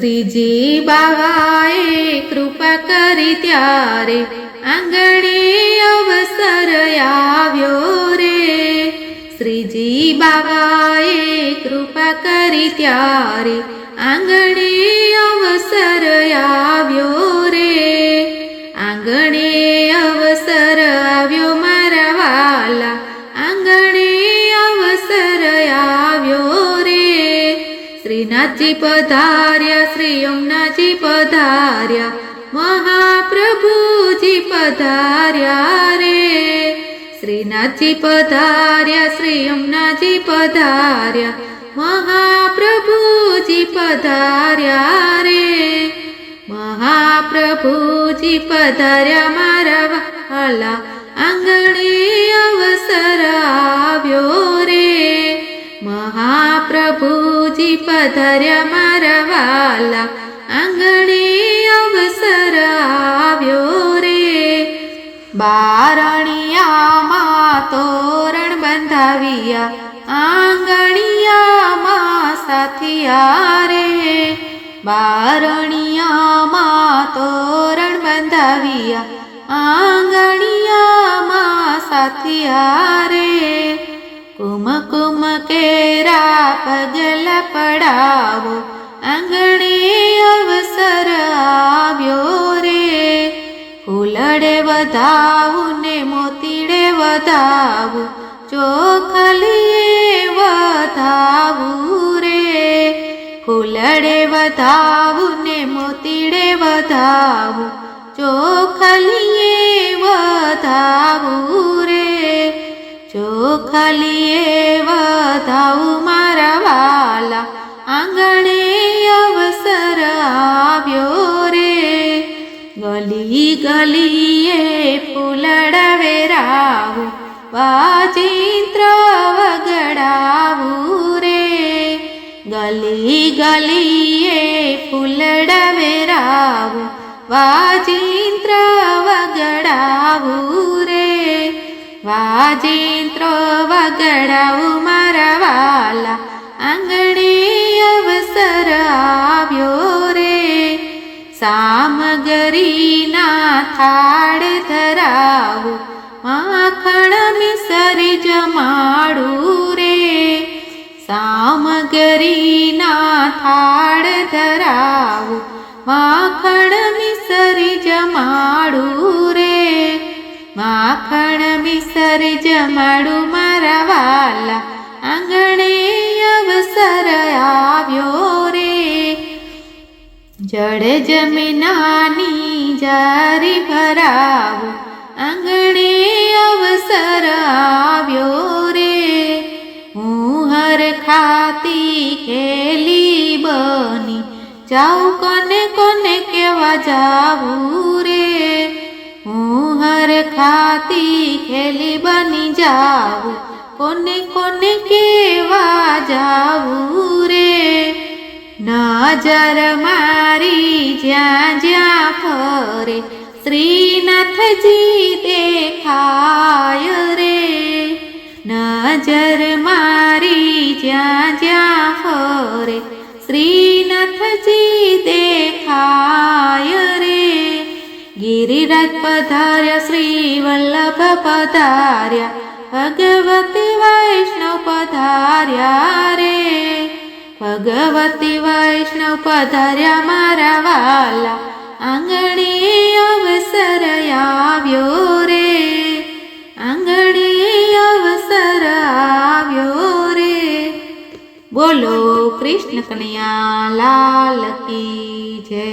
શ્રીજી બાવાએ કૃપા કરી ત્યારે આંગણે અવસર આવ્યો રે। શ્રીજી બાવાએ કૃપા કરી ત્યારે આંગણે અવસર આવ્યો રે। આંગણે અવસર આવ્યો મારા વાલા, આંગણે અવસર આવ્યો રે। શ્રીનાથજી પધાર્યા, શ્રી યમુનાજી પધાર્યા, મહાપ્રભુજી પધાર્યા રે। શ્રીનાથજી પધાર્યા, શ્રી યમુનાજી પધાર્યા, મહાપ્રભુજી પધાર્યા રે। મહાપ્રભુજી પધાર્યા મારા વાલા, આંગણે અવસર આવ્યો રે। મહાપ્રભુજી પધાર્યા મારા વાલા, આંગણે અવસર આવ્યો રે। બારણિયામાં તોરણ બંધાવ્યા, આંગણિયામાં સાથિયા રે। બારણિયામાં તોરણ બંધાવ્યા, આંગણિયામાં સાથિયા રે। કુમકુમ કેરા પગલા પડાવો, આંગણે અવસર આવ્યો રે। ફૂલડે વધાવું ને મોતીડે વધાવું, ચોખલીએ વધાવું રે। ફૂલડે વધાવું ને મોતીડે વધાવું, ચોખલીએ વધાવું રે। ચોખલીએ વધાવું મારા વાલા, આંગણે અવસર આવ્યો રે। ગલી ગલીએ ફૂલડા વેરાવું, વાજિંત્ર વગડાવું રે। ગલી ગલીએ ફૂલડા વેરાવું, વાજિંત્ર વગડાવું રે। વાજિંત્ર વગડાવું મારા વાલા, આંગણે અવસર આવ્યો રે। સામગરીના થાળ ધરાવું, માખણ મિસરી જમાડું રે। સામગરીના થાળ ધરાવું, માખણ મિસરી જમાડું રે। માખણ મિસરી જમાડું મારા વાલા, આંગણે અવસર આવ્યો રે। જળ જમીનાની જારી ભરાવું, આંગણે અવસર આવ્યો રે। હું હર ખાતી ખેલી બની જાઉં, કોને કોને કેવા જાવું રે। હું હર ખાતી ખેલી બની જાઉં, કોને કોને કેવા જાવું રે। નજર મારી જ્યાં જ્યાં ફરે, શ્રીનાથજી દેખાય રે। નજર મારી જ્યાં જ્યાં ફરે, શ્રીનાથજી દેખાય રે। ગિરિરાજ પધાર્યા, શ્રી વલ્લભ પધાર્યા, ભગવતી વૈષ્ણવ પધાર્યા રે। ભગવતી વૈષ્ણવ પધાર્યા મારા વાલા, આંગણે અવસર આવ્યો રે। આંગણે અવસર આવ્યો રે। બોલો કૃષ્ણ કનૈયા લાલ કી જય।